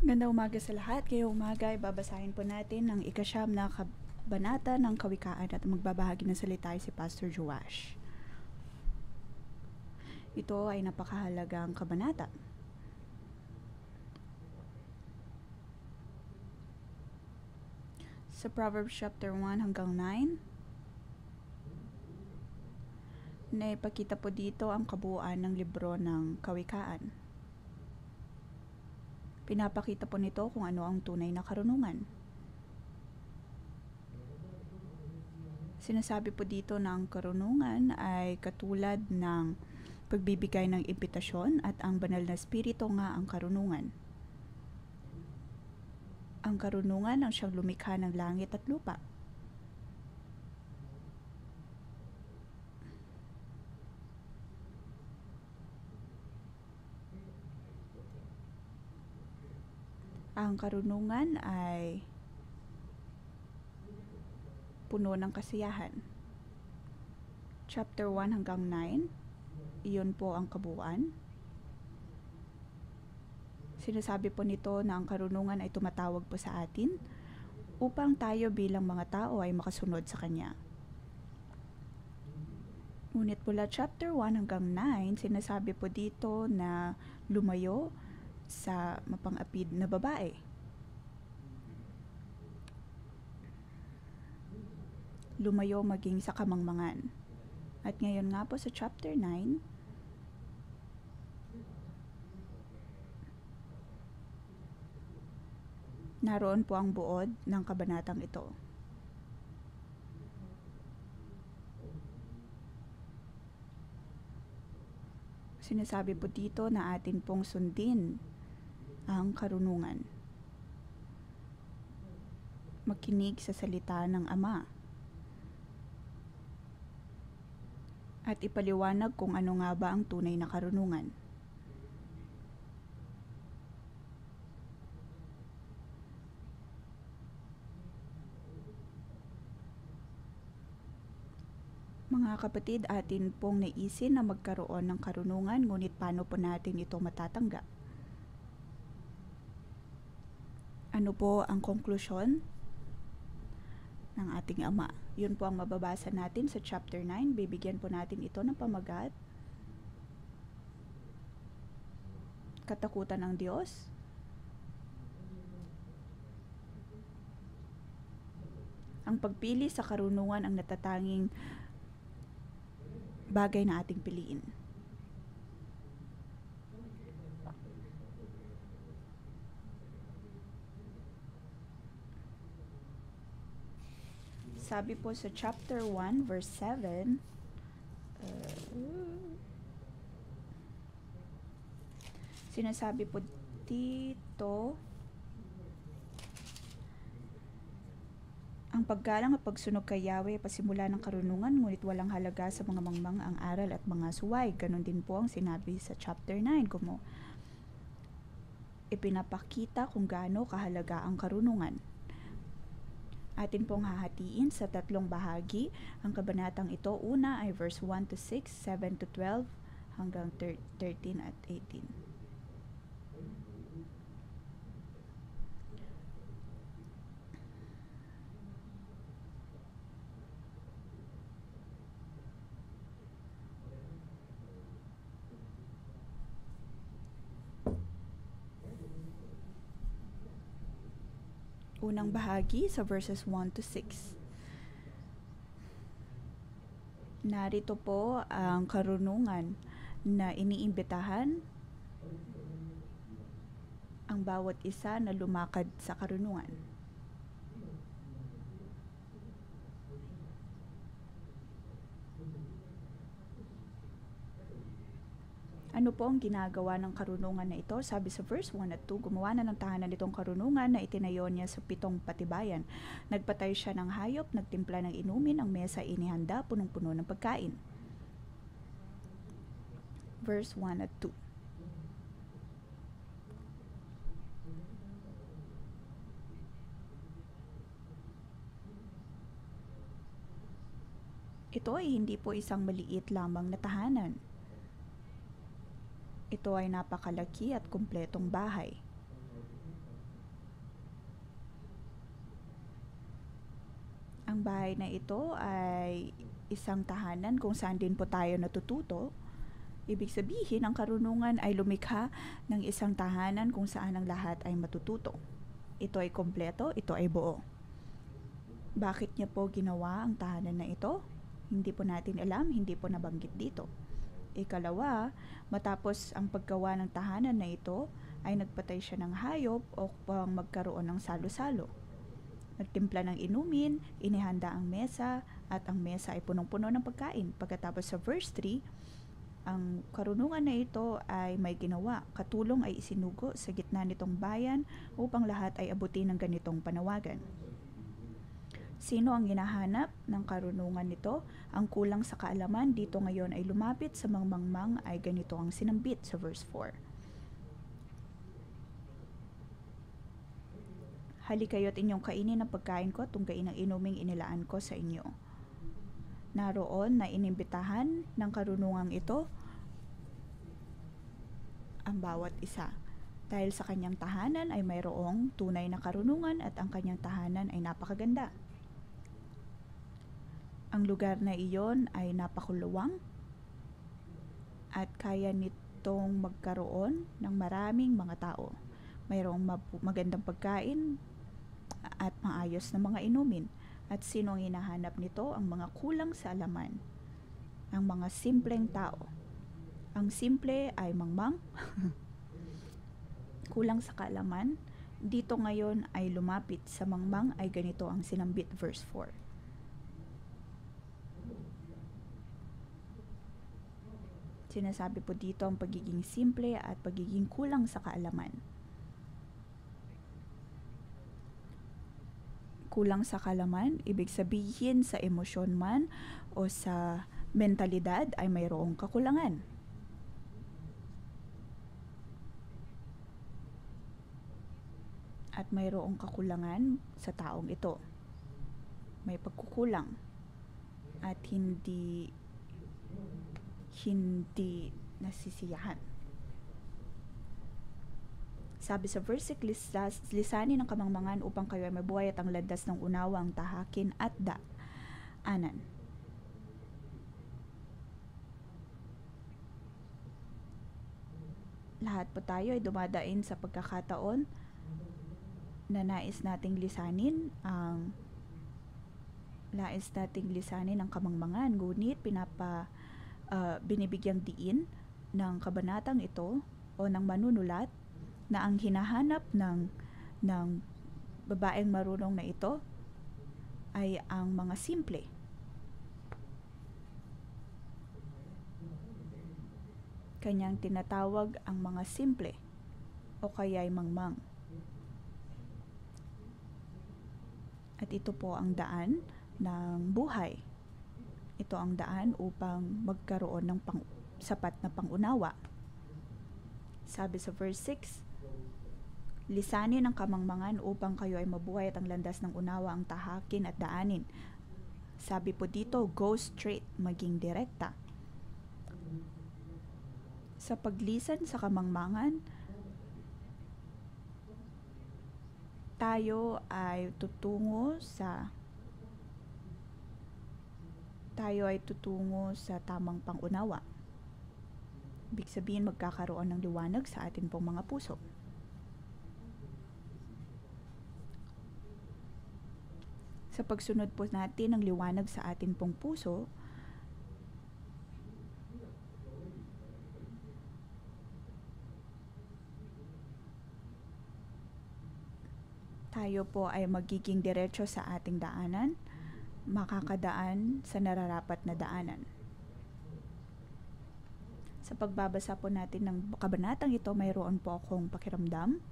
Gandang umaga sa lahat. Ngayong umaga ay babasahin po natin ang ikasyam na kabanata ng Kawikaan at magbabahagi ng salita ay si Pastor Joash. Ito ay napakahalagang kabanata. Sa Proverbs chapter 1 hanggang 9, naipakita po dito ang kabuuan ng libro ng Kawikaan. Pinapakita po nito kung ano ang tunay na karunungan. Sinasabi po dito na ang karunungan ay katulad ng pagbibigay ng imbitasyon at ang banal na espiritu nga ang karunungan. Ang karunungan ang siyang lumikha ng langit at lupa. Ang karunungan ay puno ng kasiyahan. Chapter 1 hanggang 9, iyon po ang kabuuan. Sinasabi po nito na ang karunungan ay tumatawag po sa atin upang tayo bilang mga tao ay makasunod sa Kanya. Ngunit mula chapter 1 hanggang 9, sinasabi po dito na lumayo sa mapang-apid na babae. Lumayo maging sa kamangmangan. At ngayon nga po sa chapter 9, naroon po ang buod ng kabanatang ito. Sinasabi po dito na atin pong sundin ang karunungan. Makinig sa salita ng Ama. At ipaliwanag kung ano nga ba ang tunay na karunungan. Mga kapatid, atin pong naisin na magkaroon ng karunungan, ngunit paano po natin ito matatanggap? Ano po ang konklusyon ng ating Ama? Yun po ang mababasa natin sa chapter 9. Bibigyan po natin ito ng pamagat. Katakutan ng Diyos. Ang pagpili sa karunungan ang natatanging bagay na ating piliin. Sabi po sa chapter 1 verse 7, sinasabi po dito, ang paggalang at pagsunog kay Yahweh pasimula ng karunungan, ngunit walang halaga sa mga mangmang ang aral at mga suway. Ganon din po ang sinabi sa chapter 9, kung ipinapakita kung gaano kahalaga ang karunungan. Atin pong hahatiin sa tatlong bahagi ang kabanatang ito. Una ay verse 1 to 6, 7 to 12, hanggang 13 at 18. Unang bahagi sa verses 1 to 6. Narito po ang karunungan na iniimbitahan ang bawat isa na lumakad sa karunungan. Ano po ang ginagawa ng karunungan na ito? Sabi sa verse 1 at 2, gumawa na ng tahanan nitong karunungan na itinayo niya sa 7 patibayan. Nagpatay siya ng hayop, nagtimpla ng inumin, ang mesa inihanda, punong-puno ng pagkain. Verse 1 at 2. Ito ay hindi po isang maliit lamang na tahanan. Ito ay napakalaki at kumpletong bahay. Ang bahay na ito ay isang tahanan kung saan din po tayo natututo. Ibig sabihin, ang karunungan ay lumikha ng isang tahanan kung saan ang lahat ay matututo. Ito ay kompleto, ito ay buo. Bakit niya po ginawa ang tahanan na ito? Hindi po natin alam, hindi po nabanggit dito. Ikalawa, matapos ang paggawa ng tahanan na ito, ay nagpatay siya ng hayop upang magkaroon ng salo-salo. Nagtimpla ng inumin, inihanda ang mesa, at ang mesa ay punong-puno ng pagkain. Pagkatapos sa verse 3, ang karunungan na ito ay may ginawa. Katulong ay isinugo sa gitna nitong bayan upang lahat ay abutin ng ganitong panawagan. Sino ang hinahanap ng karunungan nito? Ang kulang sa kaalaman dito ngayon ay lumapit sa mangmangmang ay ganito ang sinambit sa verse 4. Halik kayo't inyong kainin ang pagkain ko at tunggain ang inuming inilaan ko sa inyo. Naroon na inimbitahan ng karunungang ito ang bawat isa. Dahil sa kanyang tahanan ay mayroong tunay na karunungan at ang kanyang tahanan ay napakaganda. Ang lugar na iyon ay napakuluwang at kaya nitong magkaroon ng maraming mga tao. Mayroong magandang pagkain at maayos na mga inumin. At sino ang hinahanap nito? Ang mga kulang sa alaman. Ang mga simpleng tao. Ang simple ay mangmang. Kulang sa kaalaman. Dito ngayon ay lumapit sa mangmang ay ganito ang sinambit verse 4. Sinasabi po dito ang pagiging simple at pagiging kulang sa kaalaman. Kulang sa kaalaman, ibig sabihin sa emosyon man o sa mentalidad ay mayroong kakulangan. At mayroong kakulangan sa taong ito. May pagkukulang at hindi nasisiyahan. Sabi sa verse 6, lisanin ang kamangmangan upang kayo ay mabuhay at ang landas ng unawa ang tahakin at daanan. Lahat po tayo ay dumadain sa pagkakataon na nais nating lisanin ang kamangmangan, ngunit binibigyang diin ng kabanatang ito o ng manunulat na ang hinahanap ng babaeng marunong na ito ay ang mga simple. Kanyang tinatawag ang mga simple o kaya'y mangmang. At ito po ang daan ng buhay. Ito ang daan upang magkaroon ng sapat na pangunawa. Sabi sa verse 6, lisanin ang kamangmangan upang kayo ay mabuhay at ang landas ng unawa ang tahakin at daanin. Sabi po dito, go straight, maging direkta. Sa paglisan sa kamangmangan, tayo ay tutungo sa tamang pangunawa. Ibig sabihin, magkakaroon ng liwanag sa atin pong mga puso. Sa pagsunod po natin ng liwanag sa atin pong puso, tayo po ay magiging diretso sa ating daanan, makakadaan sa nararapat na daanan. Sa pagbabasa po natin ng kabanatang ito, mayroon po akong pakiramdam.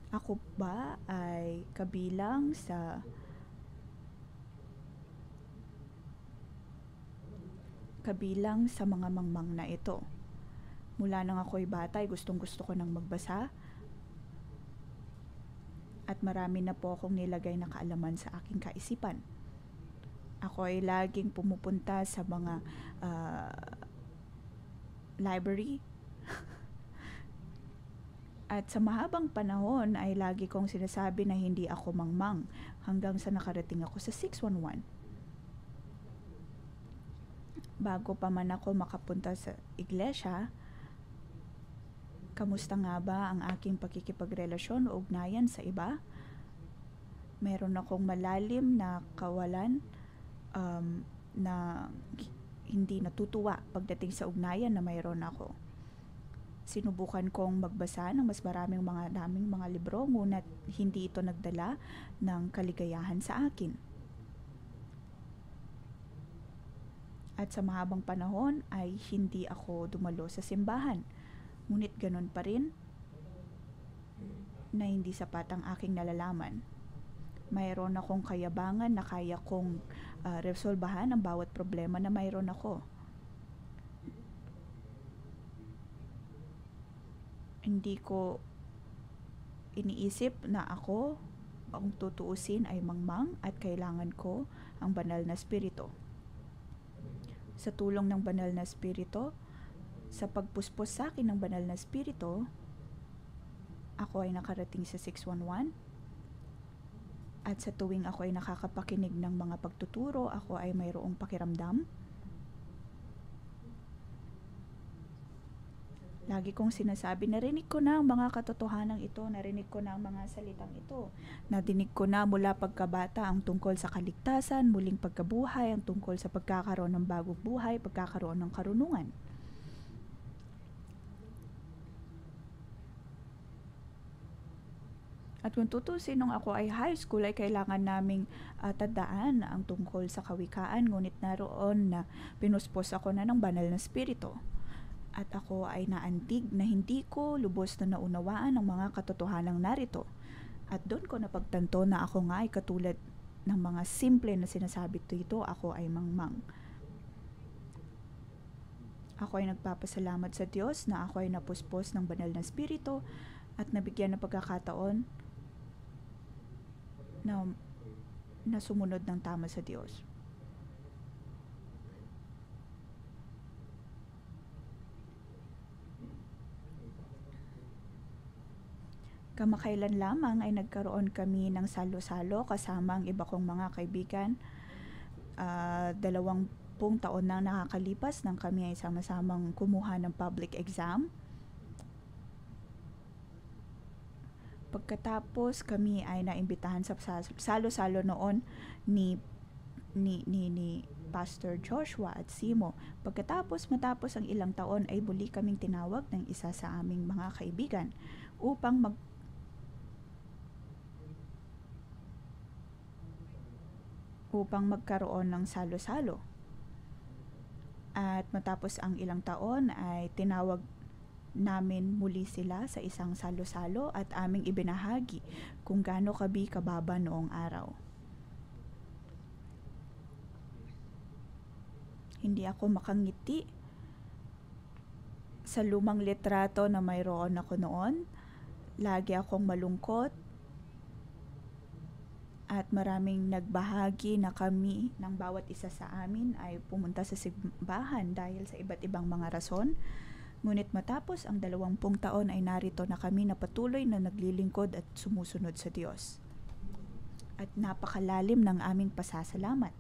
Ako ba ay kabilang sa mga mangmang na ito? Mula nang ako'y bata, gustong-gusto ko nang magbasa. At marami na po akong nilagay na kaalaman sa aking kaisipan. Ako ay laging pumupunta sa mga library. At sa mahabang panahon ay lagi kong sinasabi na hindi ako mangmang. hanggang sa nakarating ako sa 611. Bago pa man ako makapunta sa iglesia, kamusta nga ba ang aking pakikipagrelasyon o ugnayan sa iba? Meron akong malalim na kawalan na hindi natutuwa pagdating sa ugnayan na mayroon ako. Sinubukan kong magbasa ng mas daming mga libro, ngunit hindi ito nagdala ng kaligayahan sa akin. At sa mahabang panahon ay hindi ako dumalo sa simbahan. Ngunit ganun pa rin na hindi sapat ang aking nalalaman. Mayroon akong kayabangan na kaya kong resolbahan ang bawat problema na mayroon ako. Hindi ko iniisip na ako ang tutuusin ay mangmang at kailangan ko ang banal na espiritu. Sa tulong ng banal na espiritu, sa pagpuspos sa akin ng banal na espiritu, ako ay nakarating sa 611. At sa tuwing ako ay nakakapakinig ng mga pagtuturo, ako ay mayroong pakiramdam. Lagi kong sinasabi, narinig ko na ang mga katotohanan ito, narinig ko na ang mga salitang ito. Nadinig ko na mula pagkabata ang tungkol sa kaligtasan, muling pagkabuhay, ang tungkol sa pagkakaroon ng bagong buhay, pagkakaroon ng karunungan. At kung tutusin nung ako ay high school, ay kailangan naming tandaan ang tungkol sa kawikaan, ngunit naroon na pinuspos ako na ng banal na espiritu. At ako ay naantig na hindi ko lubos na naunawaan ang mga katotohanang narito. At doon ko napagtanto na ako nga ay katulad ng mga simple na sinasabi dito, ako ay mangmang. Ako ay nagpapasalamat sa Diyos na ako ay napuspos ng banal na espiritu at nabigyan ng pagkakataon na sumunod ng tama sa Diyos. Kamakailan lamang ay nagkaroon kami ng salo-salo kasama ang iba kong mga kaibigan. 20 taon na nakakalipas nang kami ay sama-samang kumuha ng public exam. Pagkatapos kami ay naimbitahan sa salo-salo noon ni Pastor Joshua at Simo. Matapos ang ilang taon ay muli kaming tinawag ng isa sa aming mga kaibigan upang magkaroon ng salo-salo. At matapos ang ilang taon ay tinawag namin muli sila sa isang salo-salo at aming ibinahagi kung gaano kami kababa noong araw. Hindi ako makangiti sa lumang litrato na mayroon ako noon. Lagi akong malungkot at maraming nagbahagi na kami ng bawat isa sa amin ay pumunta sa simbahan dahil sa iba't ibang mga rason. Ngunit matapos ang 20 taon ay narito na kami na patuloy na naglilingkod at sumusunod sa Diyos. At napakalalim ng aming pasasalamat.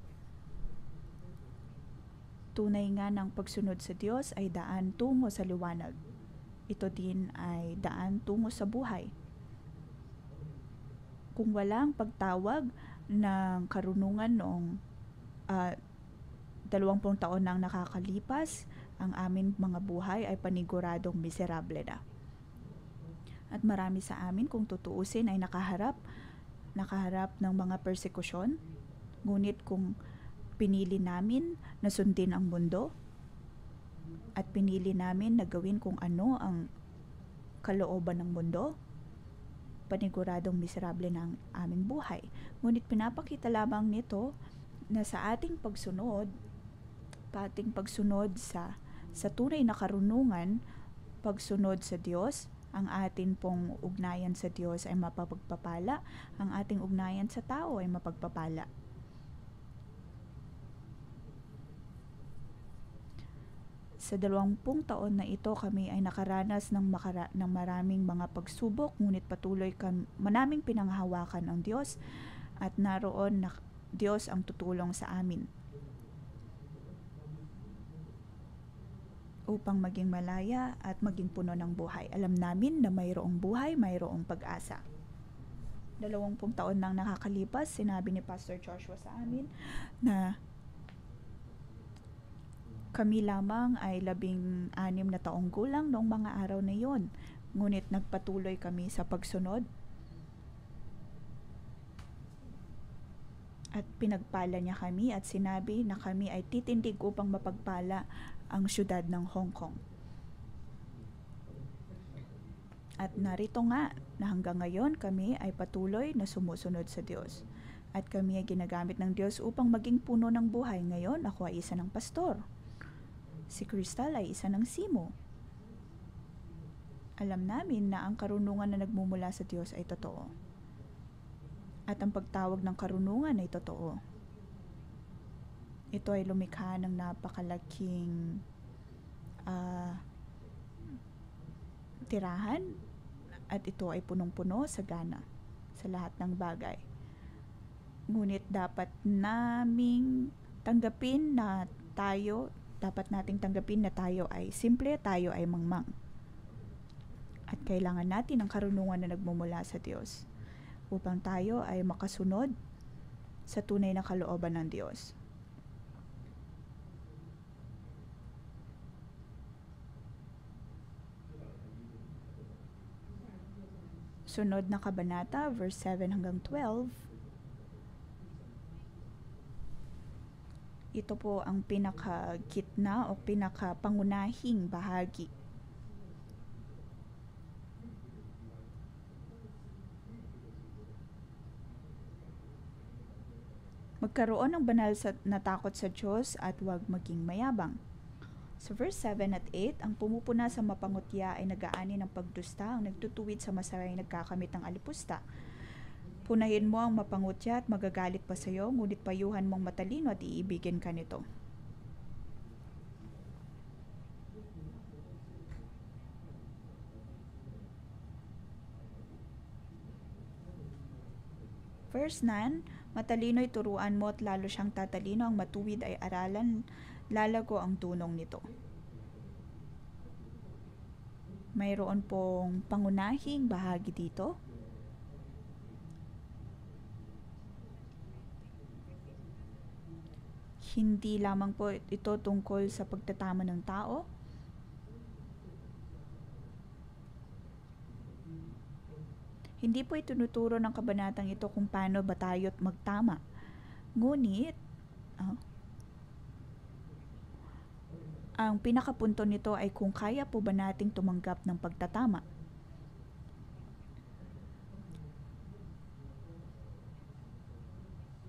Tunay nga ng pagsunod sa Diyos ay daan tungo sa liwanag. Ito din ay daan tungo sa buhay. Kung walang pagtawag ng karunungan noong 20 taon nang nakakalipas, ang amin mga buhay ay paniguradong miserable na. At marami sa amin kung tutuusin ay nakaharap ng mga persekusyon. Ngunit kung pinili namin na sundin ang mundo at pinili namin na gawin kung ano ang kalooban ng mundo, paniguradong miserable ng aming buhay. Ngunit pinapakita lamang nito na sa ating pagsunod sa tunay na karunungan, pagsunod sa Diyos, ang atin pong ugnayan sa Diyos ay mapagpapala, ang ating ugnayan sa tao ay mapagpapala. Sa 20 taon na ito, kami ay nakaranas ng maraming mga pagsubok, ngunit patuloy naming pinanghahawakan ang Diyos at naroon na Diyos ang tutulong sa amin upang maging malaya at maging puno ng buhay. Alam namin na mayroong buhay, mayroong pag-asa. 20 taon nang nakakalipas, sinabi ni Pastor Joshua sa amin na kami lamang ay 16 na taong gulang noong mga araw na yon. Ngunit nagpatuloy kami sa pagsunod at pinagpala niya kami at sinabi na kami ay titindig upang mapagpala ang syudad ng Hong Kong. At narito nga na hanggang ngayon kami ay patuloy na sumusunod sa Diyos. At kami ay ginagamit ng Diyos upang maging puno ng buhay. Ngayon ako ay isa ng pastor. Si Crystal ay isa ng simo. Alam namin na ang karunungan na nagmumula sa Diyos ay totoo. At ang pagtawag ng karunungan ay totoo. Ito ay lumikha ng napakalaking tirahan at ito ay punong-puno sa gana sa lahat ng bagay. Ngunit dapat nating tanggapin na tayo ay simple, tayo ay mangmang. At kailangan natin ang karunungan na nagmumula sa Diyos upang tayo ay makasunod sa tunay na kalooban ng Diyos. Sunod na kabanata, verse 7 hanggang 12. Ito po ang pinakagitna o pinakapangunahing bahagi. Magkaroon ng banal na takot sa Diyos at huwag maging mayabang. Sa verse 7 at 8, ang pumupuna sa mapangutya ay nag-aani ng pagdusta, ang nagtutuwid sa masaya ay nagkakamit ng alipusta. Punahin mo ang mapangutya at magagalit pa sa iyo, ngunit payuhan mong matalino at iibigin ka nito. Verse 9, matalino'y turuan mo at lalo siyang tatalino, ang matuwid ay aralan, lalago ang tunong nito. Mayroon pong pangunahing bahagi dito. Hindi lamang po ito tungkol sa pagtatama ng tao. Hindi po itinuturo ng kabanatang ito kung paano ba tayo't magtama. Ngunit, ang pinakapunto nito ay kung kaya po ba nating tumanggap ng pagtatama.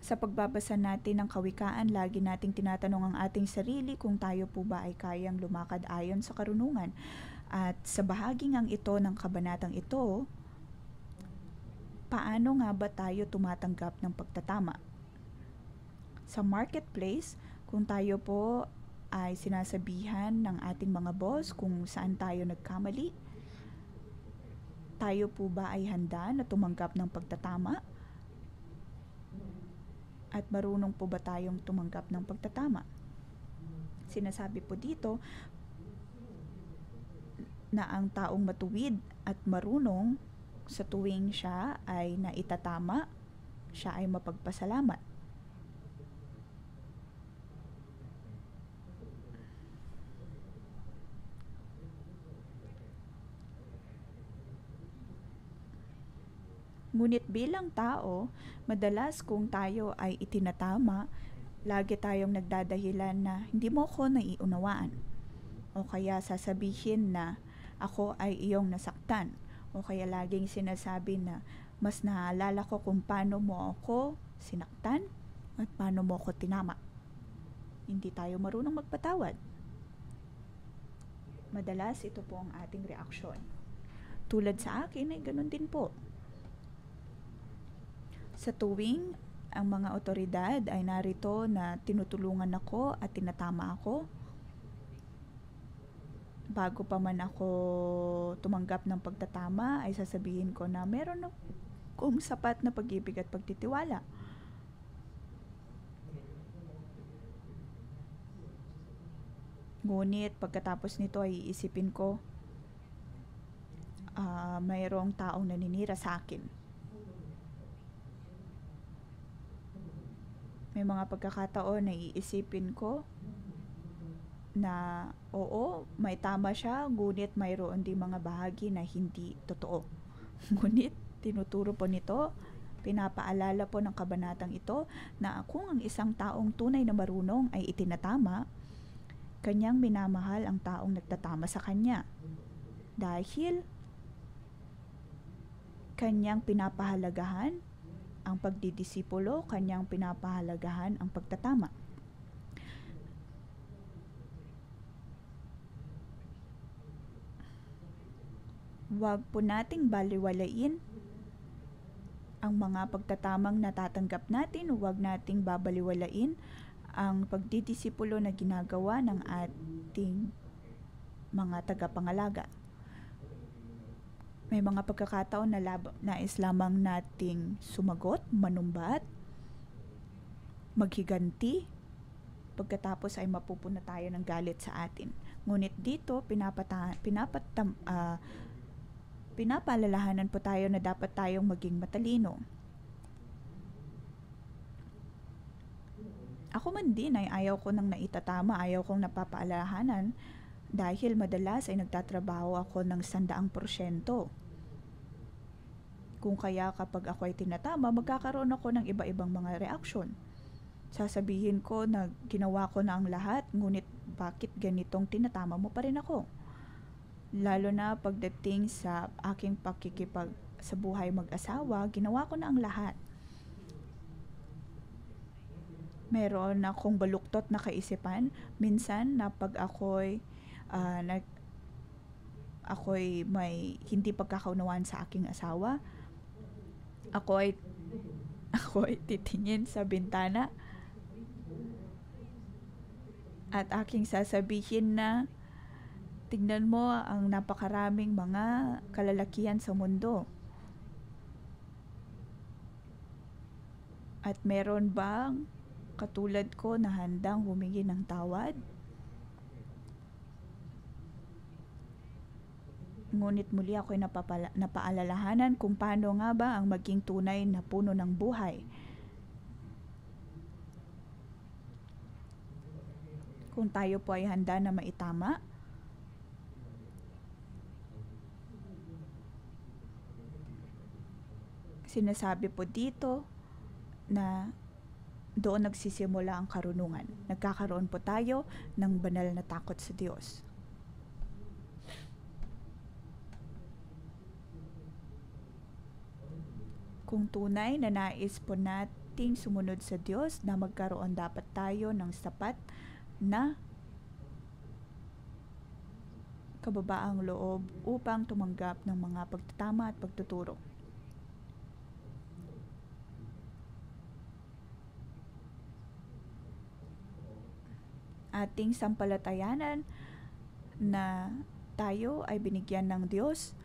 Sa pagbabasa natin ng kawikaan, lagi nating tinatanong ang ating sarili kung tayo po ba ay kayang lumakad ayon sa karunungan. At sa bahaging ang ito ng kabanatang ito, paano nga ba tayo tumatanggap ng pagtatama? Sa marketplace, kung tayo po ay sinasabihan ng ating mga boss kung saan tayo nagkamali, tayo po ba ay handa na tumanggap ng pagtatama? At marunong po ba tayong tumanggap ng pagtatama? Sinasabi po dito na ang taong matuwid at marunong sa tuwing siya ay naitatama, siya ay mapagpasalamat. Ngunit bilang tao, madalas kung tayo ay itinatama, lagi tayong nagdadahilan na hindi mo ako naiunawaan. O kaya sasabihin na ako ay iyong nasaktan. O kaya laging sinasabi na mas naalala ko kung paano mo ako sinaktan at paano mo ako tinama. Hindi tayo marunong magpatawad. Madalas ito po ang ating reaksyon. Tulad sa akin ay ganun din po. Sa tuwing ang mga otoridad ay narito na tinutulungan ako at tinatama ako, bago pa man ako tumanggap ng pagtatama, ay sasabihin ko na meron akong sapat na pag-ibig at pagtitiwala. Ngunit pagkatapos nito ay iisipin ko, mayroong taong naninira sa akin. May mga pagkakataon na iisipin ko na oo, may tama siya, ngunit mayroon din mga bahagi na hindi totoo. Ngunit tinuturo po nito, pinapaalala po ng kabanatang ito na kung ang isang taong tunay na marunong ay itinatama, kanyang minamahal ang taong nagtatama sa kanya. Dahil kanyang pinapahalagahan ang pagdidisipulo, kanyang pinapahalagahan ang pagtatama. Huwag po nating baliwalain ang mga pagtatamang natatanggap natin, huwag nating babaliwalain ang pagdidisipulo na ginagawa ng ating mga tagapangalaga. May mga pagkakataon na nais lamang nating sumagot, manumbat, maghiganti, pagkatapos ay mapupuna tayo ng galit sa atin. Ngunit dito, pinapaalalahanan po tayo na dapat tayong maging matalino. Ako man din ay ayaw ko nang naitatama, ayaw kong napapaalalahanan dahil madalas ay nagtatrabaho ako ng 100%. Kung kaya kapag ako ay tinatama, magkakaroon ako ng iba-ibang mga reaksyon. Sasabihin ko na ginawa ko na ang lahat, ngunit bakit ganitong tinatama mo pa rin ako? Lalo na pagdating sa aking sa buhay mag-asawa, ginawa ko na ang lahat. Meron akong baluktot na kaisipan, minsan na pag ako'y may hindi pagkakaunawaan sa aking asawa, ako ay titingin sa bintana at aking sasabihin na, tingnan mo ang napakaraming mga kalalakihan sa mundo. At meron bang katulad ko na handang humingi ng tawad? Ngunit muli ako'y napaalalahanan kung paano nga ba ang maging tunay na puno ng buhay. Kung tayo po ay handa na maitama, sinasabi po dito na doon nagsisimula ang karunungan. Nagkakaroon po tayo ng banal na takot sa Diyos. Kung tunay na nais po nating sumunod sa Diyos, na magkaroon dapat tayo ng sapat na kababaang loob upang tumanggap ng mga pagtatama at pagtuturo. Ating sampalatayanan na tayo ay binigyan ng Diyos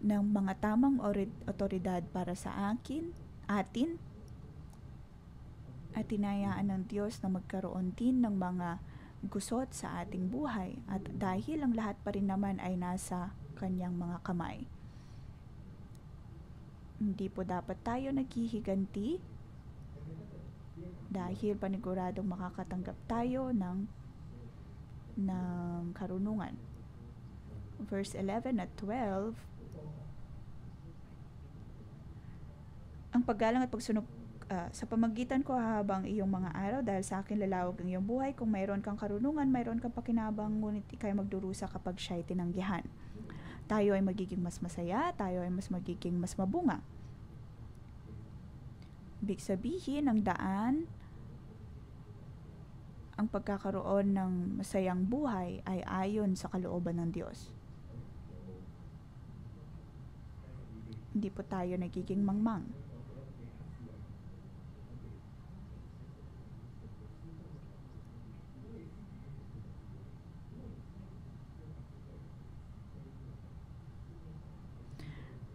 ng mga tamang otoridad para sa atin, at tinayaan ng Diyos na magkaroon din ng mga gusot sa ating buhay, at dahil ang lahat pa rin naman ay nasa kanyang mga kamay. Hindi po dapat tayo naghihiganti dahil paniguradong makakatanggap tayo ng karunungan. Verse 11 at 12, ang paggalang at pagsunod sa pamagitan ko habang iyong mga araw, dahil sa akin lalawag ang iyong buhay. Kung mayroon kang karunungan, mayroon kang pakinabang, ngunit ikay magdurusa kapag siya'y tinanggihan. Tayo ay magiging mas masaya, tayo ay magiging mas mabunga. Ibig sabihin, ang daan, ang pagkakaroon ng masayang buhay ay ayon sa kalooban ng Diyos. Hindi po tayo nagiging mangmang.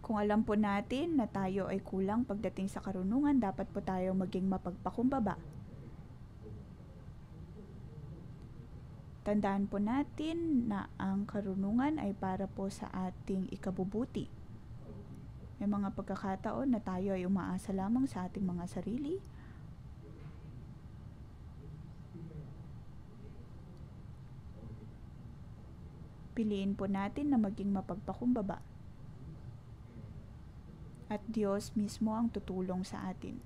Kung alam po natin na tayo ay kulang pagdating sa karunungan, dapat po tayo maging mapagpakumbaba. Tandaan po natin na ang karunungan ay para po sa ating ikabubuti. May mga pagkakataon na tayo ay umaasa lamang sa ating mga sarili. Piliin po natin na maging mapagpakumbaba. At Diyos mismo ang tutulong sa atin.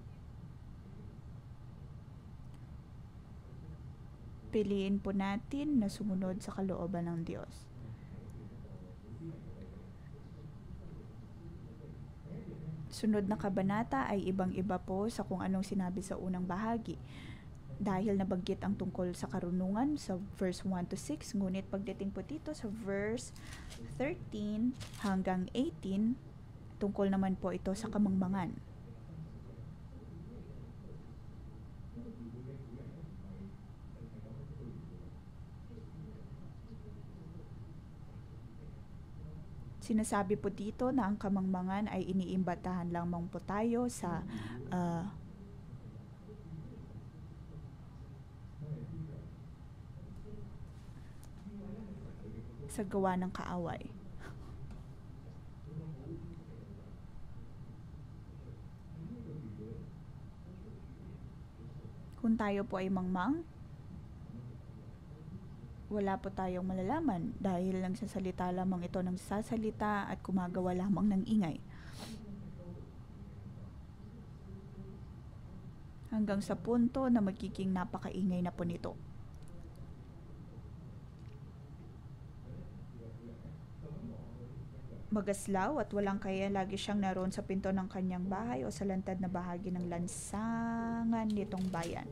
Piliin po natin na sumunod sa kalooban ng Diyos. Sunod na kabanata ay ibang-iba po sa kung anong sinabi sa unang bahagi. Dahil nabanggit ang tungkol sa karunungan sa verse 1 to 6, ngunit pagdating po dito sa verse 13 hanggang 18, tungkol naman po ito sa kamangmangan. Sinasabi po dito na ang kamangmangan ay iniimbatahan lamang po tayo sa gawa ng kaaway. Kung tayo po ay mangmang, wala po tayong malalaman dahil nagsasalita lamang ito ng sasalita at gumagawa lamang ng ingay. Hanggang sa punto na magiging napakaingay na po nito. Magaslaw at walang kaya, lagi siyang naroon sa pinto ng kanyang bahay o sa lantad na bahagi ng lansangan nitong bayan.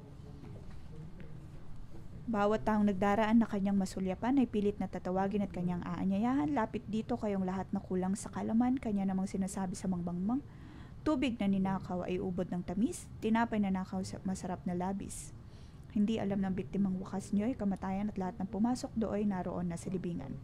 Bawat taong nagdaraan na kanyang masulyapan ay pilit na tatawagin at kanyang aanyayahan. Lapit dito kayong lahat na kulang sa kalaman, kanya namang sinasabi sa mangbangmang. Tubig na ninakaw ay ubod ng tamis, tinapay na nakaw sa masarap na labis. Hindi alam ng biktimang wakas niyo ay kamatayan at lahat ng pumasok dooy naroon na sa libingan.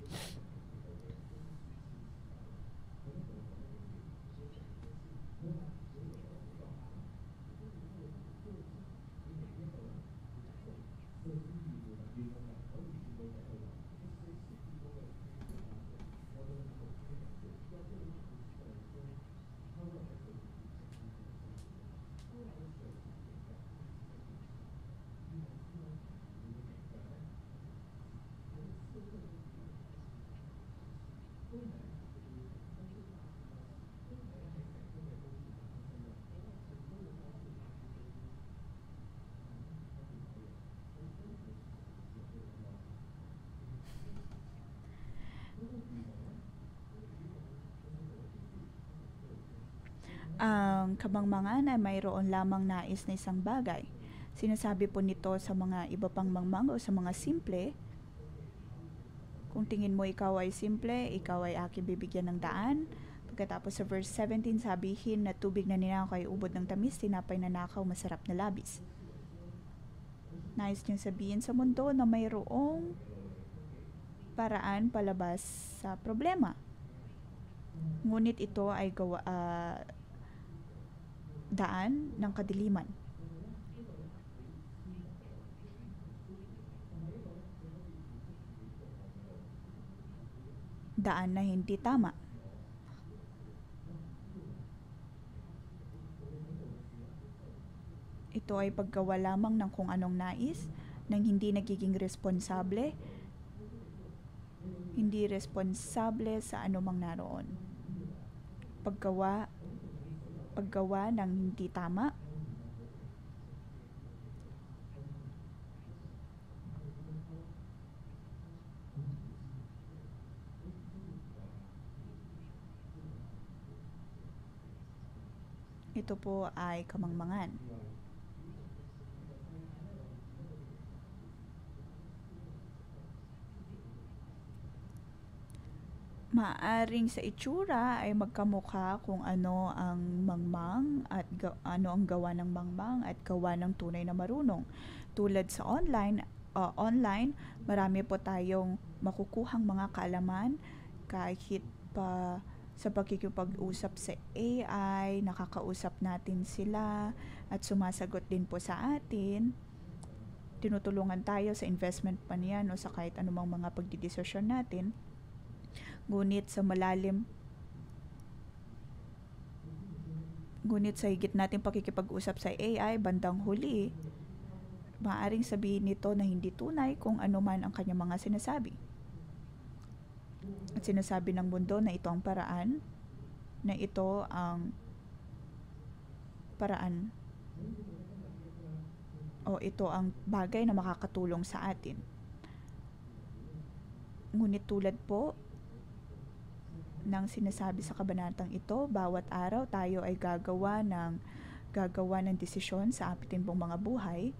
Ang kamangmangan ay mayroon lamang nais na isang bagay. Sinasabi po nito sa mga iba pang mangmang o sa mga simple. Kung tingin mo ikaw ay simple, ikaw ay aking bibigyan ng daan. Pagkatapos sa verse 17, sabihin na tubig na ninakaw ay ubod ng tamis, tinapay na nakaw, masarap na labis. Nais niyang sabihin sa mundo na mayroong paraan palabas sa problema. Ngunit ito ay daan ng kadiliman. Daan na hindi tama. Ito ay paggawa lamang ng kung anong nais, ng hindi nagiging responsable, hindi responsable sa anumang naroon. Paggawa ng hindi tama, ito po ay kamangmangan. Maaring sa itsura ay magkamukha kung ano ang mangmang at ano ang gawa ng mangmang at gawa ng tunay na marunong. Tulad sa online, marami po tayong makukuhang mga kaalaman kahit pa sa pagkikipag-usap sa AI, nakakausap natin sila at sumasagot din po sa atin. tinutulungan tayo sa investment pa niyan o sa kahit anumang mga pagdidesisyon natin. Ngunit sa higit natin pakikipag-usap sa AI, bandang huli, maaaring sabihin nito na hindi tunay kung ano man ang kanyang mga sinasabi. At sinasabi ng mundo na ito ang paraan, na ito ang paraan o ito ang bagay na makakatulong sa atin. Ngunit tulad po ng sinasabi sa kabanatang ito, bawat araw tayo ay gagawa ng desisyon sa ating pong mga buhay.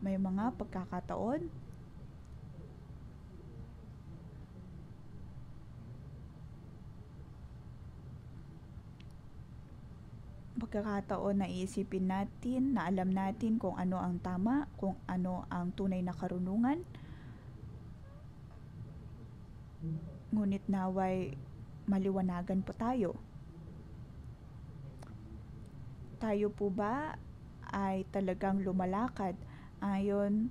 May mga pagkakataon na iisipin natin, na alam natin kung ano ang tama, kung ano ang tunay na karunungan. Ngunit naway maliwanagan po tayo. Tayo po ba ay talagang lumalakad ayon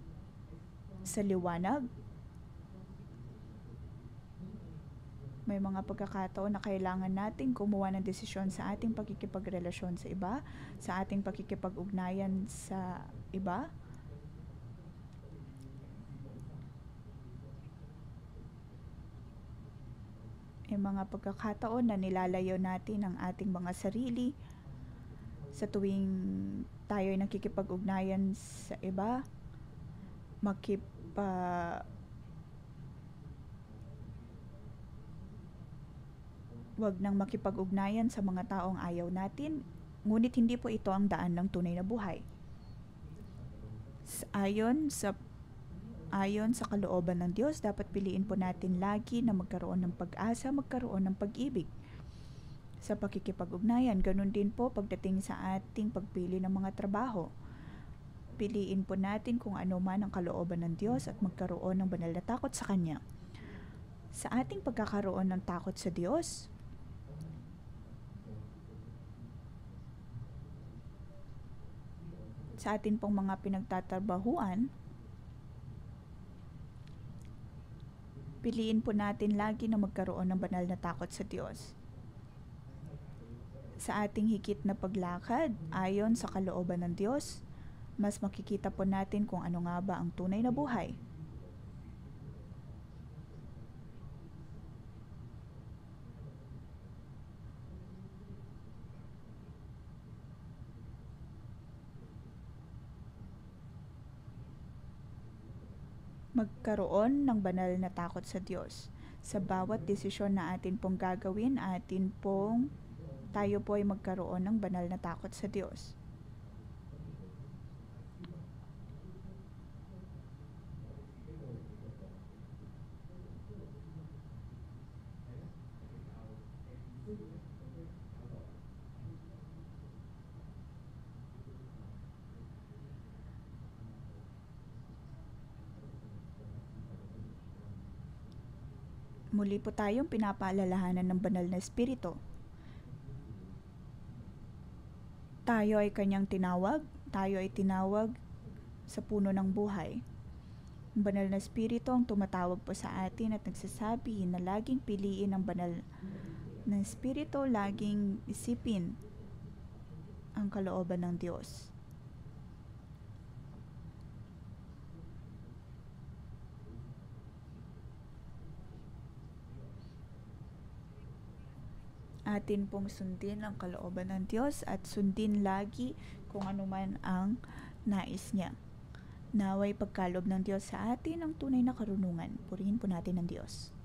sa liwanag? May mga pagkakataon na kailangan nating gumawa ng desisyon sa ating pakikipagrelasyon sa iba, sa ating pakikipag-ugnayan sa iba. May mga pagkakataon na nilalayo natin ang ating mga sarili sa tuwing tayo ay nakikipag-ugnayan sa iba, wag nang makipag-ugnayan sa mga taong ayaw natin, ngunit hindi po ito ang daan ng tunay na buhay. Ayon sa kalooban ng Diyos, dapat piliin po natin lagi na magkaroon ng pag-asa, magkaroon ng pag-ibig sa pakikipag-ugnayan. Ganun din po pagdating sa ating pagpili ng mga trabaho. Piliin po natin kung ano man ang kalooban ng Diyos at magkaroon ng banal na takot sa Kanya. Sa ating pagkakaroon ng takot sa Diyos, sa atin pong mga pinagtatrabahuan, piliin po natin lagi na magkaroon ng banal na takot sa Diyos. Sa ating higit na paglakad ayon sa kalooban ng Diyos, mas makikita po natin kung ano nga ba ang tunay na buhay. Magkaroon ng banal na takot sa Diyos. Sa bawat desisyon na atin pong gagawin, tayo po ay magkaroon ng banal na takot sa Diyos. Muli po tayong pinapaalalahanan ng banal na espiritu. Tayo ay kanyang tinawag, tayo ay tinawag sa puno ng buhay. Ang banal na espiritu ang tumatawag po sa atin at nagsasabi na laging piliin ang banal na espiritu, laging isipin ang kalooban ng Diyos. Atin pong sundin ang kalooban ng Diyos at sundin lagi kung ano man ang nais niya. Naway pagkalob ng Diyos sa atin ang tunay na karunungan. Purihin po natin ang Diyos.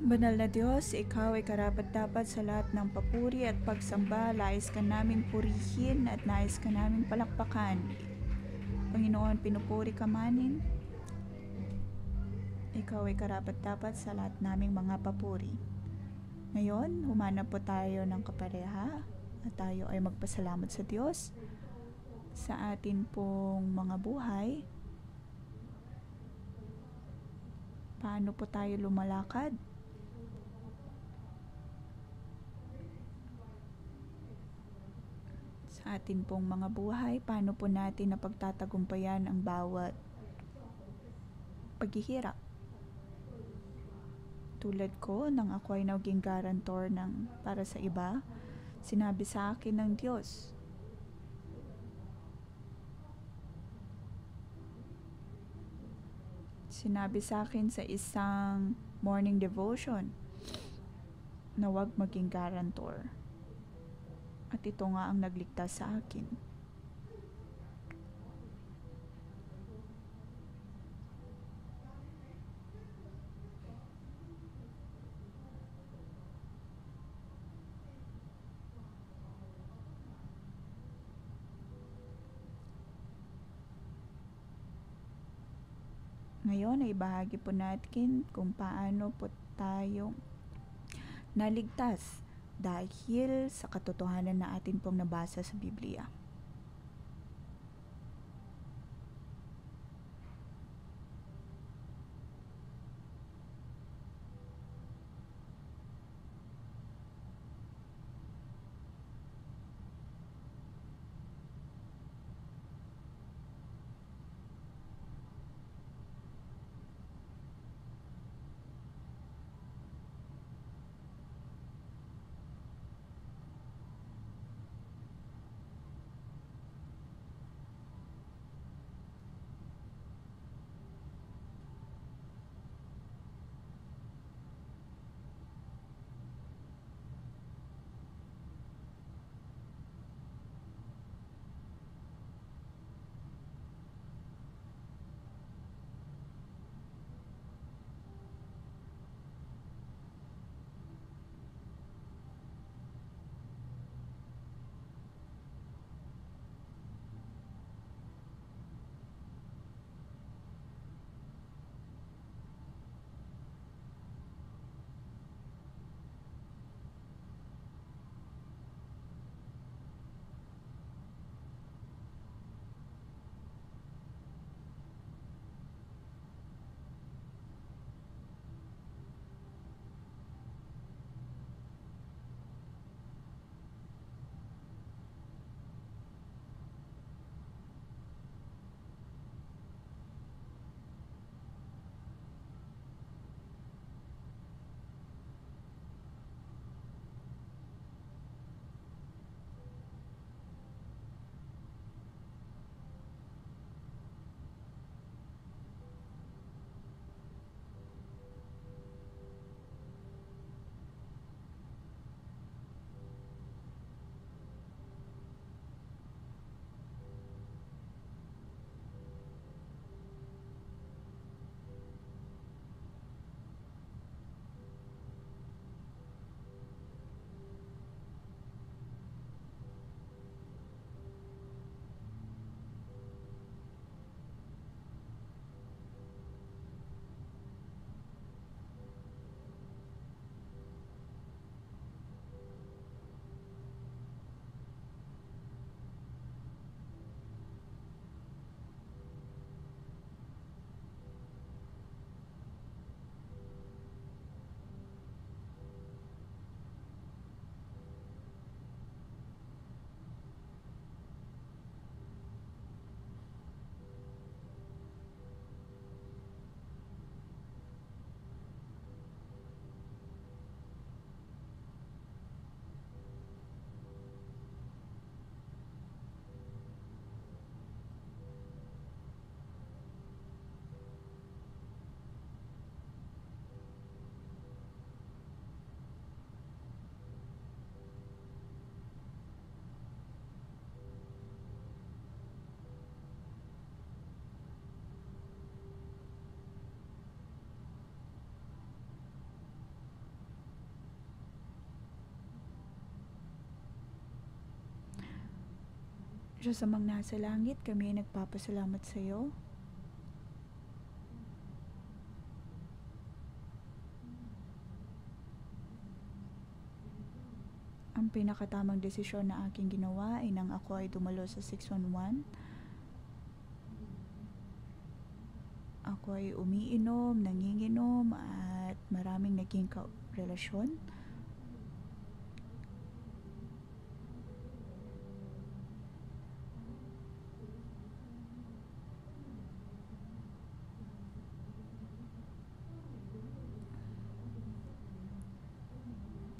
Banal na Diyos, Ikaw ay karapat-dapat sa lahat ng papuri at pagsamba. Nais ka naming purihin at nais ka naming palakpakan. Panginoon, pinupuri ka manin. Ikaw ay karapat-dapat sa lahat naming mga papuri. Ngayon, humanap po tayo ng kapareha at tayo ay magpasalamat sa Diyos sa atin pong mga buhay. Paano po tayo lumalakad? Sa atin pong mga buhay, paano po natin napagtatagumpayan ang bawat paghihirap? Tulad ko, nang ako ay naging guarantor para sa iba, sinabi sa akin ng Diyos, sinabi sa akin sa isang morning devotion na huwag maging guarantor. At ito nga ang nagligtas sa akin. Ngayon ay bahagi po natin kung paano po tayo naligtas dahil sa katotohanan na atin pong nabasa sa Biblia. Diyos amang nasa langit, kami ay nagpapasalamat sa iyo. Ang pinakatamang desisyon na aking ginawa ay nang ako ay dumalo sa 611. Ako ay umiinom, nanginginom at maraming naging relasyon.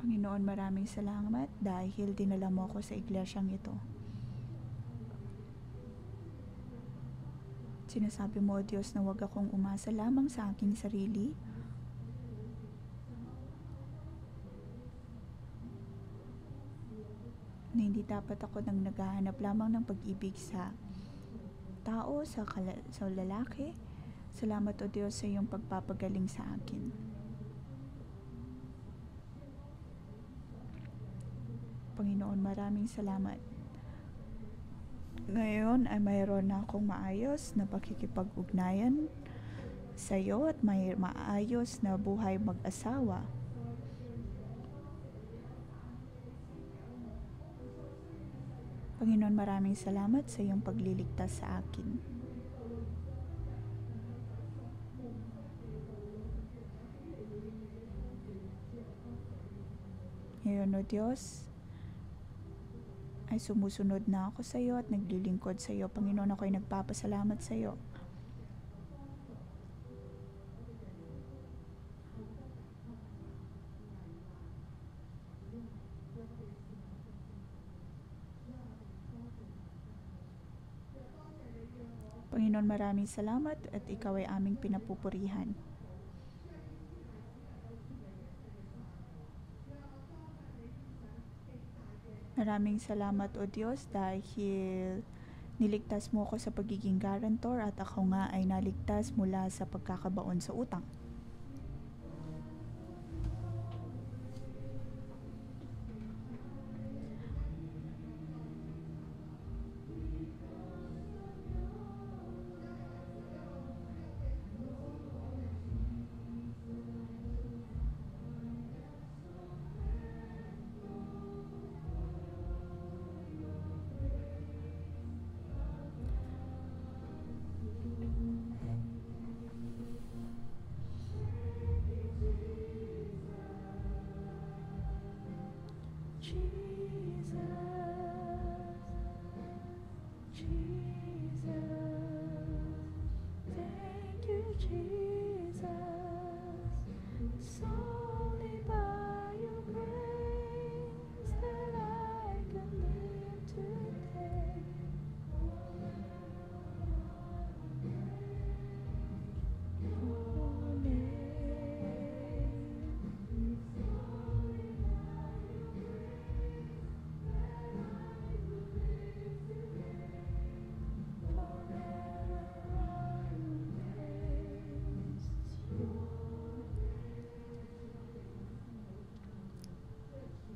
Panginoon, maraming salamat dahil dinala mo ako sa iglesyang ito. Sinasabi mo, Diyos, na huwag akong umasa lamang sa aking sarili, na hindi dapat ako nang naghahanap lamang ng pag-ibig sa tao, sa lalaki. Salamat, O Diyos, sa iyong pagpapagaling sa akin. Panginoon, maraming salamat. Ngayon ay mayroon na akong maayos na pakikipag-ugnayan sa iyo at may maayos na buhay mag-asawa. Panginoon, maraming salamat sa iyong pagliligtas sa akin. Ngayon, O Diyos, ay sumusunod na ako sa iyo at naglilingkod sa iyo. Panginoon, ako ay nagpapasalamat sa iyo. Panginoon, maraming salamat at ikaw ay aming pinapupurihan. Maraming salamat, O Diyos, dahil niligtas mo ako sa pagiging guarantor at ako nga ay naligtas mula sa pagkakabaon sa utang.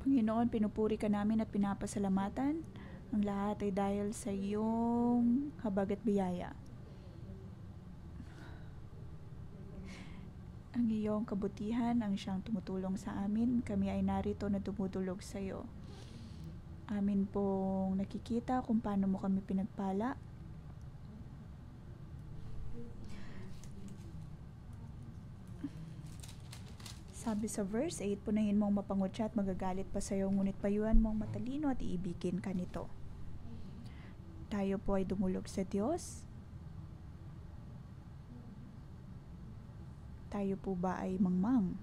Panginoon, pinupuri ka namin at pinapasalamatan. Ang lahat ay dahil sa iyong habag at biyaya. Ang iyong kabutihan ang siyang tumutulong sa amin. Kami ay narito na dumudulog sa iyo. Amin pong nakikita kung paano mo kami pinagpala. Sabi sa verse 8, punahin mong mapangutya at magagalit pa sa iyo, ngunit payuhan mong matalino at iibigin ka nito. Tayo po ay dumulog sa Diyos. Tayo po ba ay mangmang?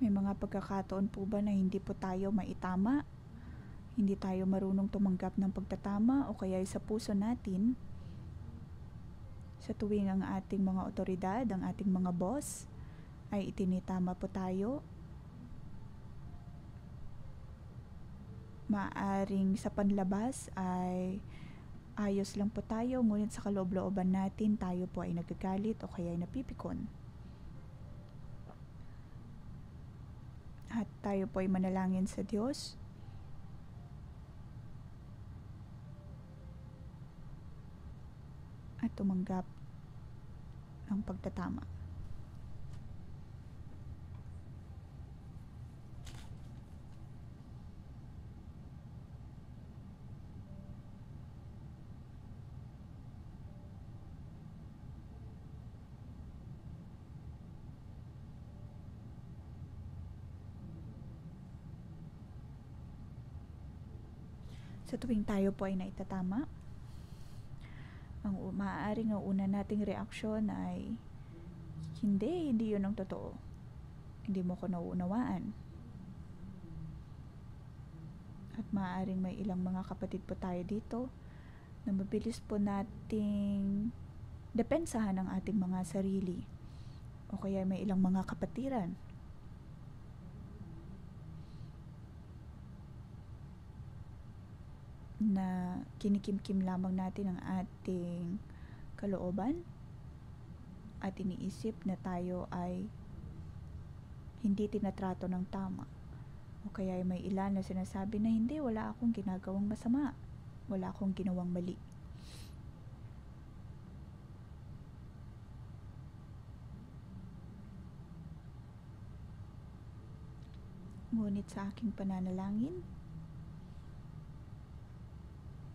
May mga pagkakataon po ba na hindi po tayo maitama? Hindi tayo marunong tumanggap ng pagtatama o kaya sa puso natin, sa tuwing ang ating mga otoridad, ang ating mga boss, ay itinitama po tayo. Maaring sa panlabas ay ayos lang po tayo, ngunit sa kaloob-looban natin tayo po ay nagagalit o kaya ay napipikon. At tayo po ay manalangin sa Diyos. At tumanggap ng pagtatama. Sa tuwing tayo po ay naitatama, ang maaaring ang una nating reaksyon ay hindi yun ang totoo. Hindi mo ko nauunawaan. At maaaring may ilang mga kapatid po tayo dito na mabilis po nating depensahan ang ating mga sarili. O kaya may ilang mga kapatiran na kinikimkim lamang natin ang ating kalooban at iniisip na tayo ay hindi tinatrato ng tama. O kaya may ilan na sinasabi na hindi, wala akong ginagawang masama, wala akong ginawang mali. Ngunit sa aking pananalangin,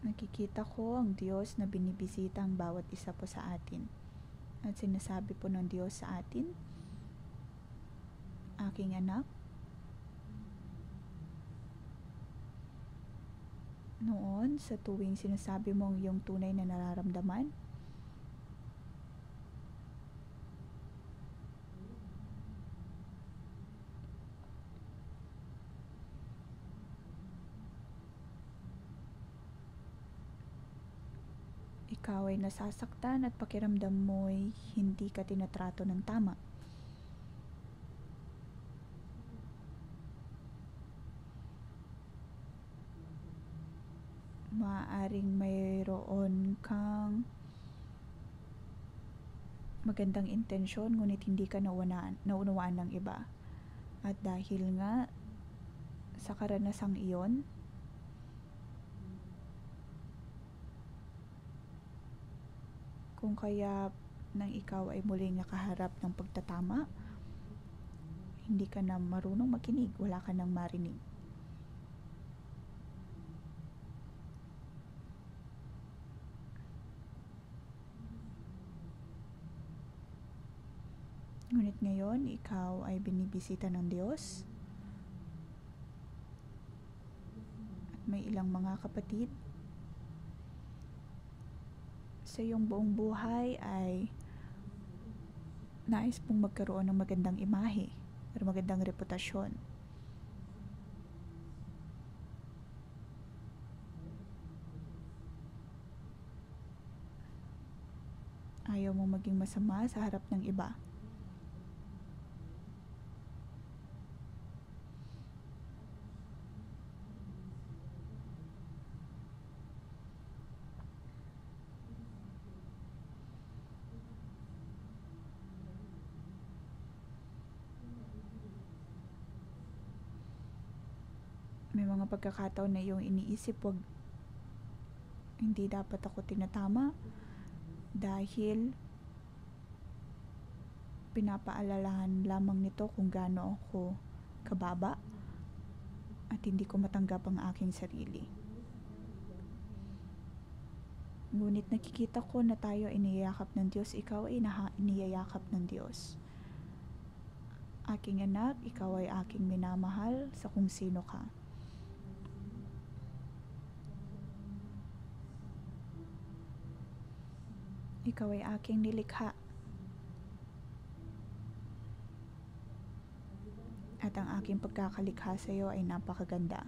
nakikita ko ang Diyos na binibisita ang bawat isa po sa atin. At sinasabi po ng Diyos sa atin, aking anak, noon sa tuwing sinasabi mo ang iyong tunay na nararamdaman, ikaw ay nasasaktan at pakiramdam mo'y hindi ka tinatrato ng tama. Maaaring mayroon kang magandang intensyon ngunit hindi ka naunawaan ng iba. At dahil nga sa karanasang iyon, kung kaya nang ikaw ay muling nakaharap ng pagtatama, hindi ka na marunong makinig, wala ka nang marinig. Ngunit ngayon, ikaw ay binibisita ng Diyos. At may ilang mga kapatid sa iyong buong buhay ay nais pong magkaroon ng magandang imahe or magandang reputasyon. Ayaw mong maging masama sa harap ng iba. May mga pagkakataon na iyong iniisip, hindi dapat ako tinatama dahil pinapaalalahan lamang nito kung gaano ako kababa at hindi ko matanggap ang aking sarili. Ngunit nakikita ko na tayo ay niyayakap ng Diyos, ikaw ay niyayakap ng Diyos. Aking anak, ikaw ay aking minamahal sa kung sino ka. Ikaw ay aking nilikha. At ang aking pagkakalikha sa iyo ay napakaganda.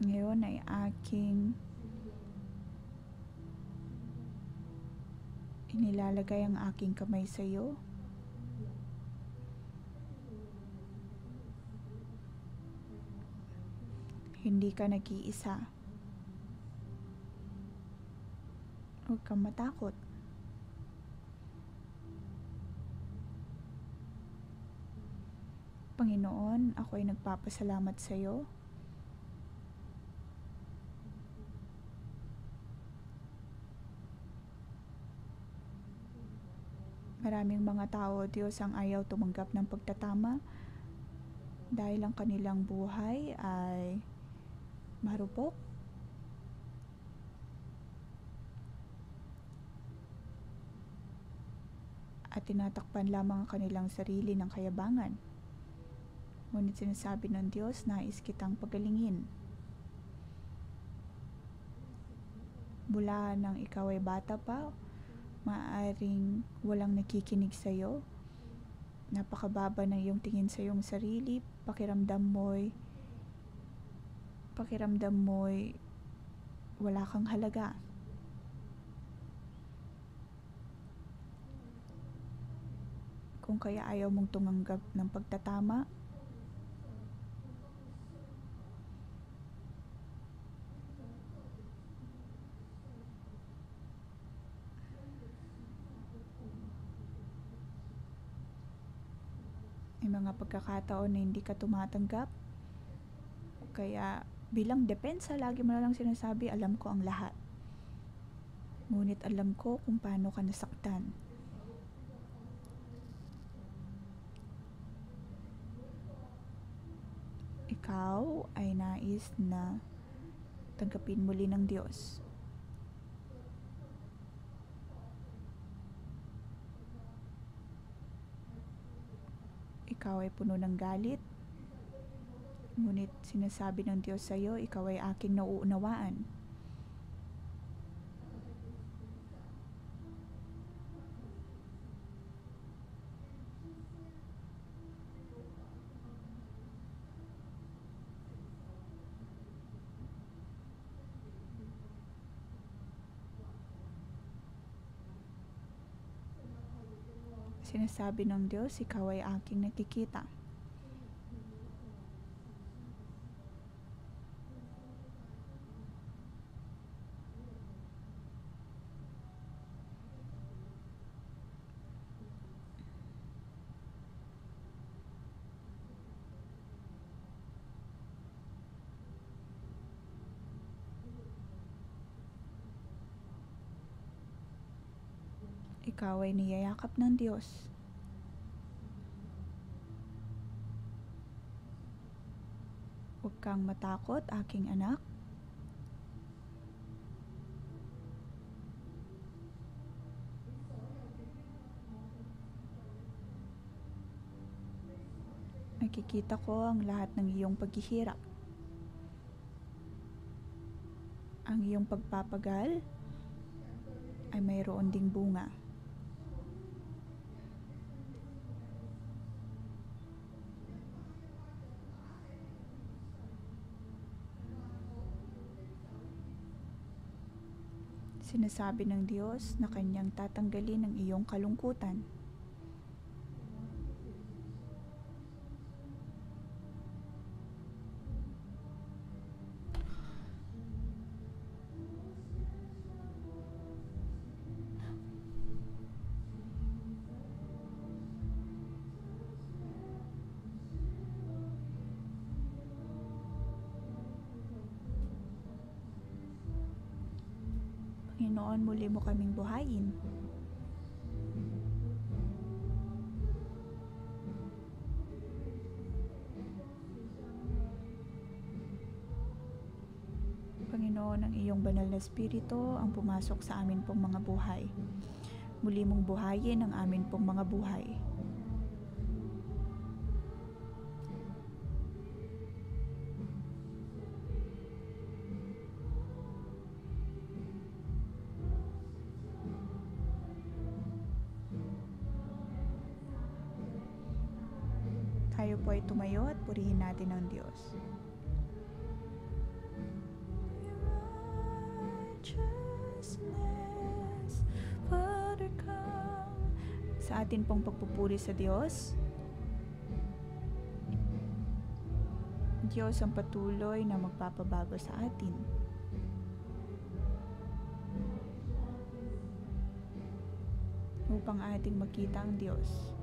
Ngayon ay aking inilalagay ang aking kamay sa iyo Hindi ka nag-iisa. Huwag kang matakot. Panginoon, ako ay nagpapasalamat sa iyo. Maraming mga tao, Diyos, ang ayaw tumanggap ng pagtatama dahil ang kanilang buhay ay marupok. At tinatakpan lamang ang kanilang sarili ng kayabangan. Ngunit sinasabi ng Diyos, nais kitang pagalingin. Mula nang ikaw ay bata pa, maaaring walang nakikinig sa iyo. Napakababa ng iyong tingin sa iyong sarili, pakiramdam mo'y wala kang halaga. Kung kaya ayaw mong tumanggap ng pagtatama, may mga pagkakataon na hindi ka tumatanggap, kaya bilang depensa, lagi mo na lang sinasabi, alam ko ang lahat. Ngunit alam ko kung paano ka nasaktan. Ikaw ay nais na tanggapin muli ng Diyos. Ikaw ay puno ng galit, ngunit sinasabi ng Diyos sa iyo, ikaw ay aking nauunawaan. Sinasabi ng Diyos, ikaw ay aking nakikita. Ikaw ay niyayakap ng Diyos. Huwag kang matakot, aking anak. Nakikita ko ang lahat ng iyong paghihirap. Ang iyong pagpapagal ay mayroon ding bunga. Sinasabi ng Diyos na kanyang tatanggalin ang iyong kalungkutan. Panginoon, muli mo kaming buhayin. Panginoon, ang iyong banal na espiritu ang pumasok sa amin pong mga buhay. Muli mong buhayin ang amin pong mga buhay. Tayo po ay tumayo at purihin natin ang Diyos. Sa atin pong pagpupuri sa Diyos, Diyos ang patuloy na magpapabago sa atin. Upang ating makita ang Diyos.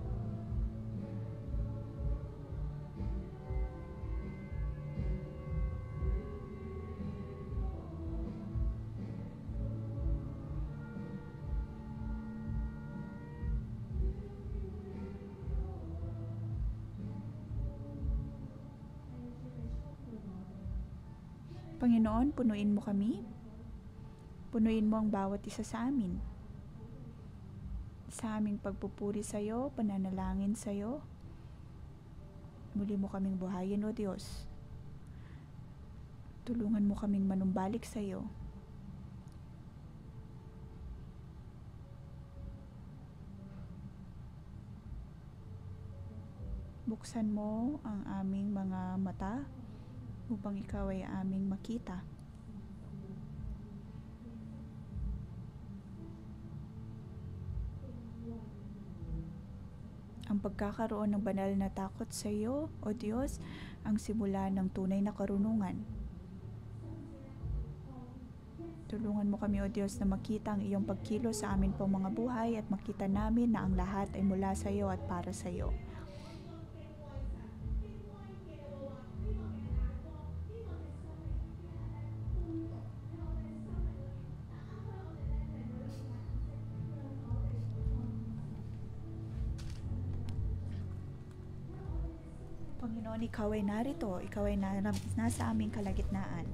Panginoon, punuin mo kami. Punuin mo ang bawat isa sa amin. Sa aming pagpupuri sa iyo, pananalangin sa iyo. Muli mo kaming buhayin, O Diyos. Tulungan mo kaming manumbalik sa iyo. Buksan mo ang aming mga mata upang ikaw ay aming makita. Ang pagkakaroon ng banal na takot sa iyo, O Diyos, ang simula ng tunay na karunungan. Tulungan mo kami, O Diyos, na makita ang iyong pagkilos sa amin pong mga buhay at makita namin na ang lahat ay mula sa iyo at para sa iyo. Panginoon, ikaw ay narito, ikaw ay nasa aming kalagitnaan,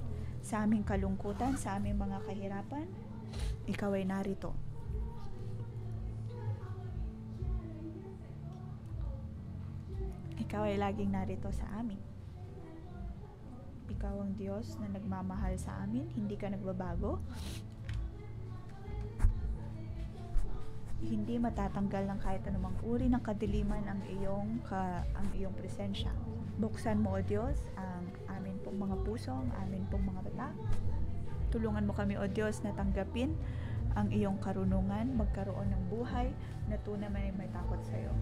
sa aming kalungkutan, sa aming mga kahirapan, ikaw ay narito. Ikaw ay laging narito sa amin. Ikaw ang Diyos na nagmamahal sa amin, hindi ka nagbabago. Hindi matatanggal ng kahit anumang uri ng kadiliman ang iyong presensya. Buksan mo, O Diyos, ang amin pong mga puso, ang amin pong mga mata. Tulungan mo kami, O Diyos, na tanggapin ang iyong karunungan, magkaroon ng buhay na tunay na may takot sa iyo.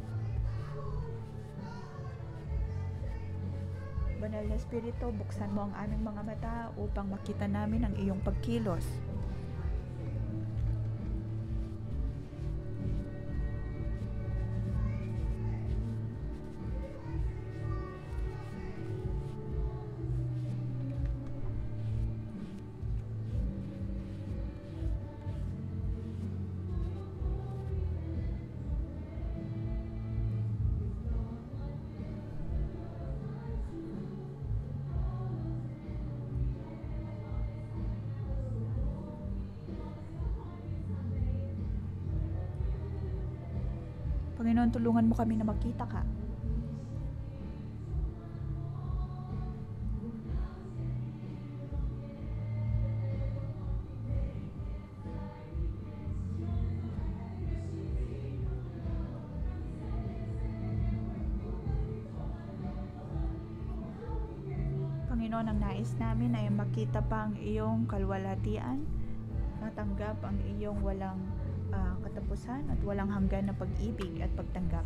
Banal na Espiritu, buksan mo ang aming mga mata upang makita namin ang iyong pagkilos. Panginoon, tulungan mo kami na makita ka. Panginoon, ang nais namin ay makita pa ang iyong kalwalhatian, matanggap ang iyong walang katapusan at walang hanggan na pag-ibig at pagtanggap.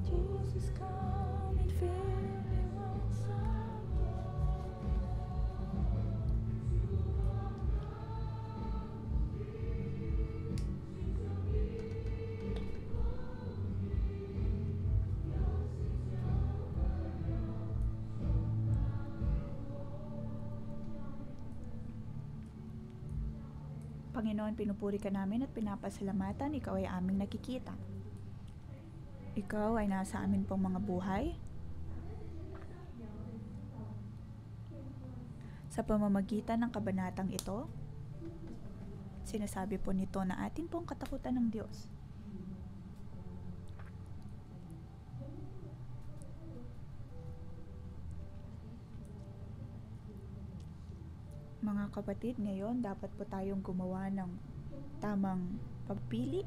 Jesus, come and fill me once Panginoon, pinupuri ka namin at pinapasalamatan, ikaw ay aming nakikita. Ikaw ay nasa amin pong mga buhay. Sa pamamagitan ng kabanatang ito, sinasabi po nito na atin pong katakutan ng Diyos. Mga kapatid, ngayon dapat po tayong gumawa ng tamang pagpili.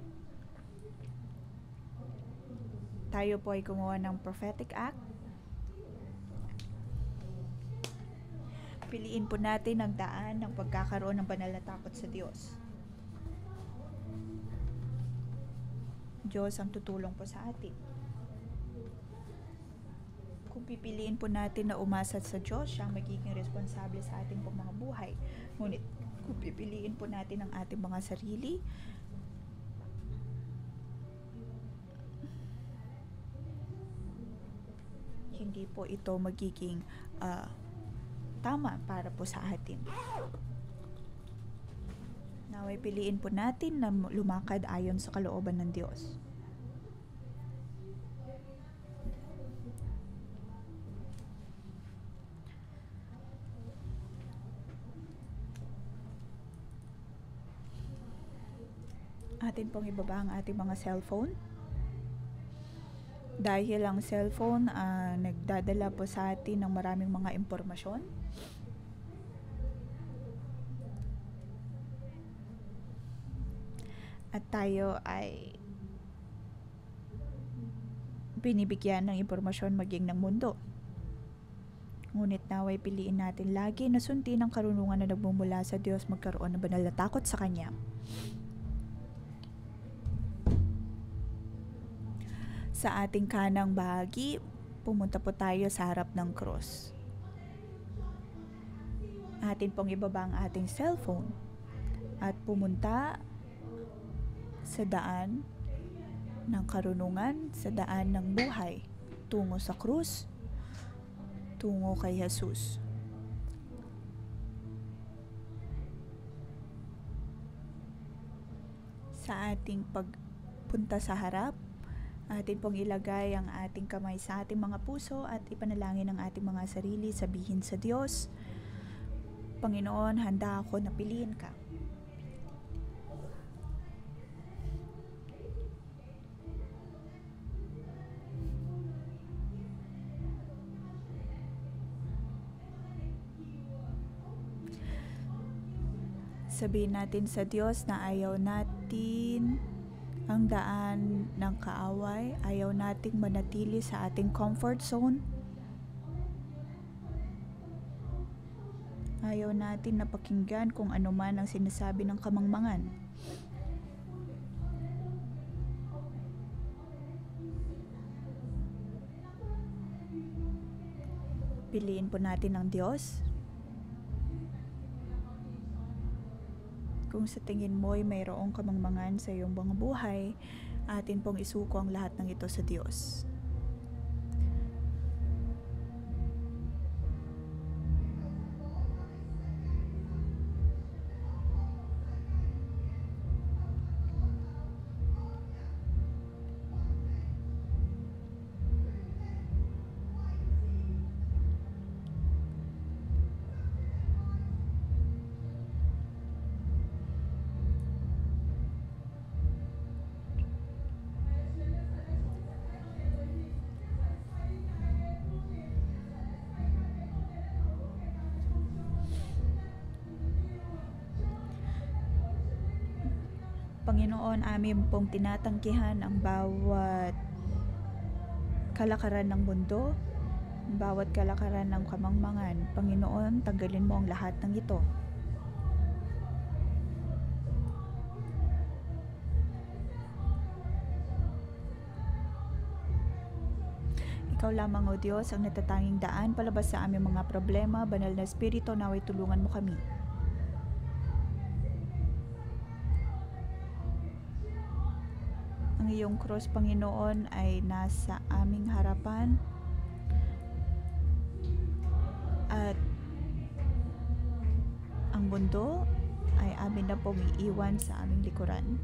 Tayo po ay gumawa ng prophetic act. Piliin po natin ang daan ng pagkakaroon ng banal na takot sa Diyos. Diyos ang tutulong po sa atin. Kung pipiliin po natin na umasa sa Diyos, siya ang magiging responsable sa ating pong mga buhay. Ngunit kung pipiliin po natin ang ating mga sarili, hindi po ito magiging tama para po sa atin. Naway piliin po natin na lumakad ayon sa kalooban ng Diyos. Atin pong ibaba ang ating mga cellphone. Dahil ang cellphone nagdadala po sa atin ng maraming mga impormasyon. At tayo ay binibigyan ng impormasyon maging ng mundo. Ngunit naway piliin natin lagi na sundin ang karunungan na nagmumula sa Diyos, magkaroon ng banal na takot sa Kanya. Sa ating kanang bahagi, pumunta po tayo sa harap ng cross. Atin pong ibaba ang ating cellphone at pumunta sa daan ng karunungan, sa daan ng buhay, tungo sa krus, tungo kay Jesus. Sa ating pagpunta sa harap, atin pong ilagay ang ating kamay sa ating mga puso at ipanalangin ang ating mga sarili, sabihin sa Diyos, Panginoon, handa ako na piliin ka. Sabihin natin sa Diyos na ayaw natin ang daan ng kaaway, ayaw nating manatili sa ating comfort zone. Ayaw natin napakinggan kung ano man ang sinasabi ng kamangmangan. Piliin po natin ang Diyos. Kung sa tingin mo ay mayroong kamangmangan sa iyong mga buhay, atin pong isuko ang lahat ng ito sa Diyos. Panginoon, amin pong tinatangkihan ang bawat kalakaran ng mundo, bawat kalakaran ng kamangmangan. Panginoon, tanggalin mo ang lahat ng ito. Ikaw lamang, O Diyos, ang natatanging daan palabas sa aming mga problema. Banal na Espiritu, naway tulungan mo kami. Ang iyong cross, Panginoon, ay nasa aming harapan at ang mundo ay amin na pong iiwan sa aming likuran.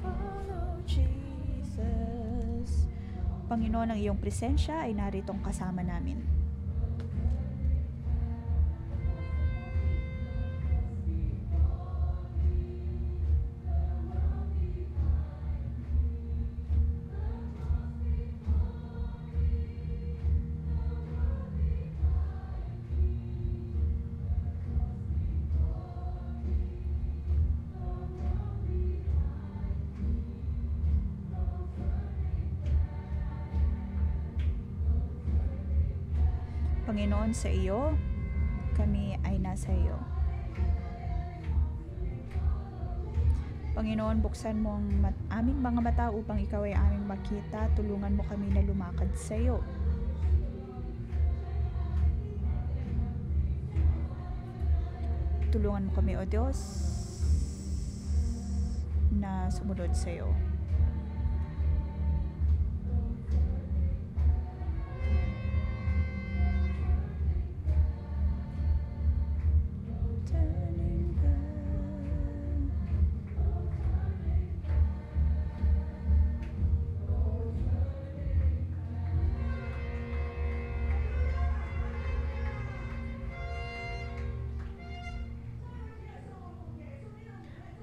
Follow Jesus. Panginoon, ang iyong presensya ay naritong kasama namin. Panginoon, sa iyo, kami ay nasa iyo. Panginoon, buksan mo ang aming mga mata upang ikaw ay aming makita. Tulungan mo kami na lumakad sa iyo. Tulungan mo kami, O Diyos, na sumunod sa iyo.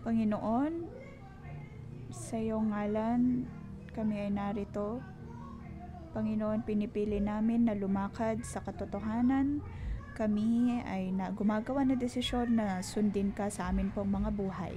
Panginoon, sa iyong ngalan kami ay narito. Panginoon, pinipili namin na lumakad sa katotohanan. Kami ay gumagawa ng desisyon na sundin ka sa amin pong mga buhay.